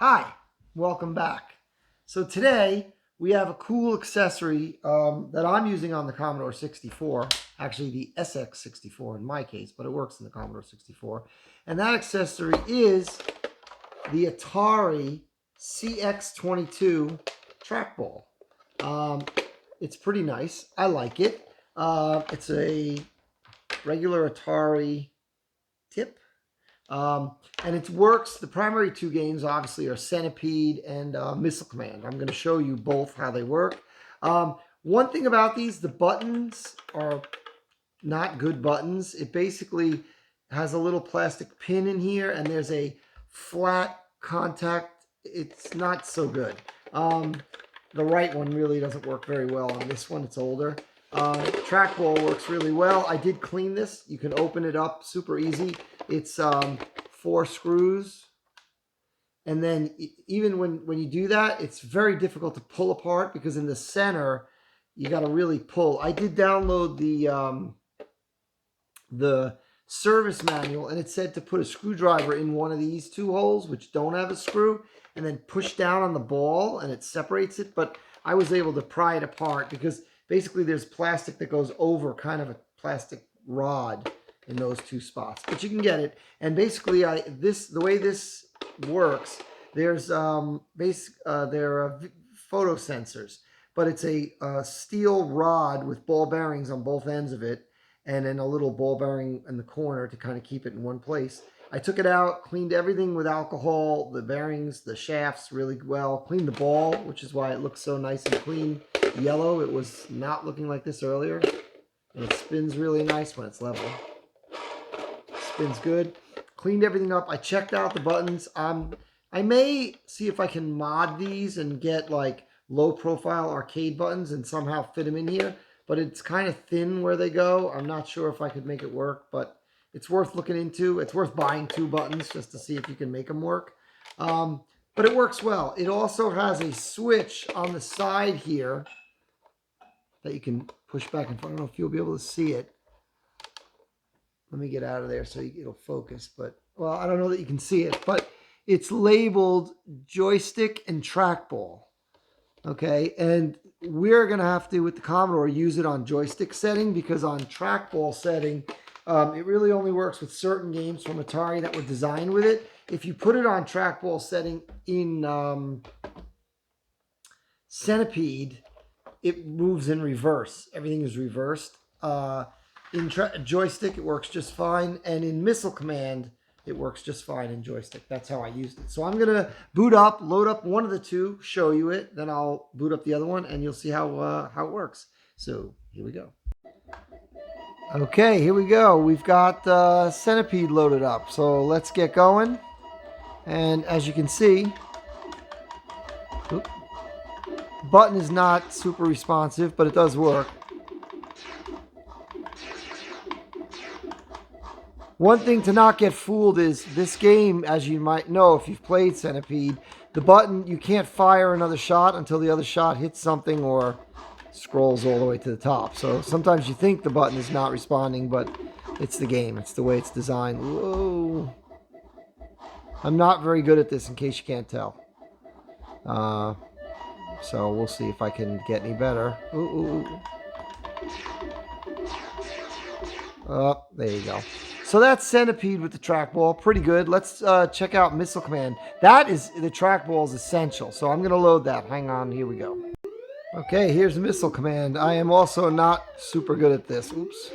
Hi, welcome back. So today we have a cool accessory that I'm using on the Commodore 64, actually the SX64 in my case, but it works in the Commodore 64. And that accessory is the Atari CX22 trackball. It's pretty nice. I like it. It's a regular Atari tip. And it works. The primary two games obviously are Centipede and Missile Command. I'm going to show you both how they work. One thing about these, the buttons are not good buttons. It basically has a little plastic pin in here and there's a flat contact. It's not so good. The right one really doesn't work very well. On this one, it's older. Trackball works really well. I did clean this. You can open it up super easy. It's 4 screws. And then even when you do that, it's very difficult to pull apart because in the center, you got to really pull. I did download the service manual, and it said to put a screwdriver in one of these 2 holes, which don't have a screw, and then push down on the ball, and it separates it. But I was able to pry it apart because basically there's plastic that goes over kind of a plastic rod in those 2 spots, but you can get it. And basically the way this works, there's there are photo sensors, but it's a steel rod with ball bearings on both ends of it, and then a little ball bearing in the corner to kind of keep it in one place. I took it out, cleaned everything with alcohol, the bearings, the shafts really well, cleaned the ball, which is why it looks so nice and clean yellow. It was not looking like this earlier, and it spins really nice when it's level. Spins good. Cleaned everything up. I checked out the buttons. I may see if I can mod these and get like low profile arcade buttons and somehow fit them in here, but it's kind of thin where they go. I'm not sure if I could make it work, but it's worth looking into. It's worth buying 2 buttons just to see if you can make them work. But it works well. It also has a switch on the side here that you can push back and forth. I don't know if you'll be able to see it. Let me get out of there so it'll focus. But, well, I don't know that you can see it, but it's labeled joystick and trackball. Okay, and we're going to have to, with the Commodore, use it on joystick setting because on trackball setting, it really only works with certain games from Atari that were designed with it. If you put it on trackball setting in Centipede, it moves in reverse. Everything is reversed. In joystick, it works just fine. And in Missile Command, it works just fine in joystick. That's how I used it. So I'm going to load up one of the 2, show you it. Then I'll boot up the other one, and you'll see how it works. So here we go. Okay, here we go. We've got Centipede loaded up. So let's get going. And as you can see, button is not super responsive, but it does work. One thing to not get fooled is this game, as you might know if you've played Centipede, the button, you can't fire another shot until the other shot hits something or scrolls all the way to the top. So sometimes you think the button is not responding, but it's the game. It's the way it's designed. Whoa. I'm not very good at this, in case you can't tell. So we'll see if I can get any better. Oh, there you go. So that's Centipede with the trackball. Pretty good. Let's check out Missile Command. That is, the trackball is essential. So I'm going to load that. Hang on. Here we go. Okay, here's Missile Command. I am also not super good at this. Oops.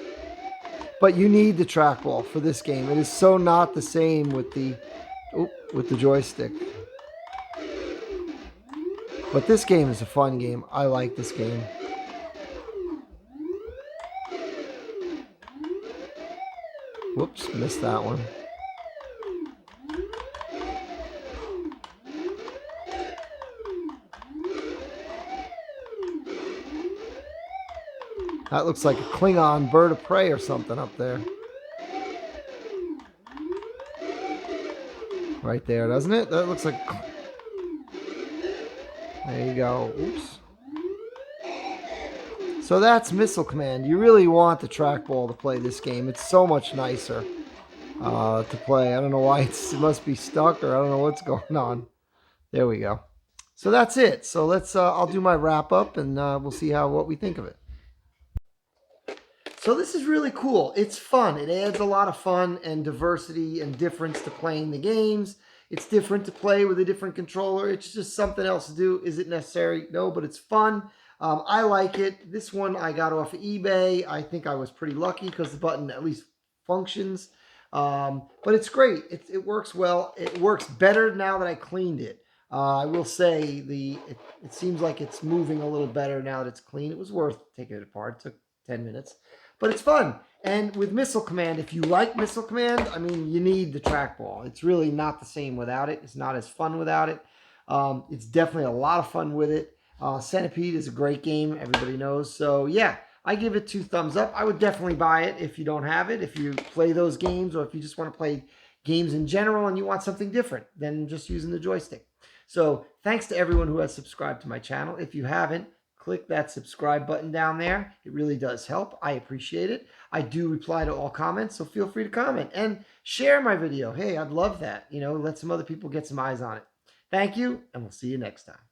But you need the trackball for this game. It is so not the same with the joystick. But this game is a fun game. I like this game. Whoops, missed that one. That looks like a Klingon bird of prey or something up there. Right there, doesn't it? That looks like... There you go. Oops. So that's Missile Command. You really want the trackball to play this game. It's so much nicer to play. I don't know why it must be stuck, or I don't know what's going on. There we go. So that's it. So let's, I'll do my wrap up and we'll see what we think of it. So this is really cool. It's fun. It adds a lot of fun and diversity and difference to playing the games. It's different to play with a different controller. It's just something else to do. Is it necessary? No, but it's fun. I like it. This one I got off of eBay. I think I was pretty lucky because the button at least functions. But it's great. It works well. It works better now that I cleaned it. I will say it seems like it's moving a little better now that it's clean. It was worth taking it apart. It took 10 minutes. But it's fun. And with Missile Command, if you like Missile Command, I mean, you need the trackball. It's really not the same without it. It's not as fun without it. It's definitely a lot of fun with it. Centipede is a great game. Everybody knows. So, yeah, I give it 2 thumbs up. I would definitely buy it if you don't have it. If you play those games or if you just want to play games in general and you want something different than just using the joystick. So, thanks to everyone who has subscribed to my channel. If you haven't, click that subscribe button down there. It really does help. I appreciate it. I do reply to all comments, so feel free to comment and share my video. Hey, I'd love that. You know, let some other people get some eyes on it. Thank you, and we'll see you next time.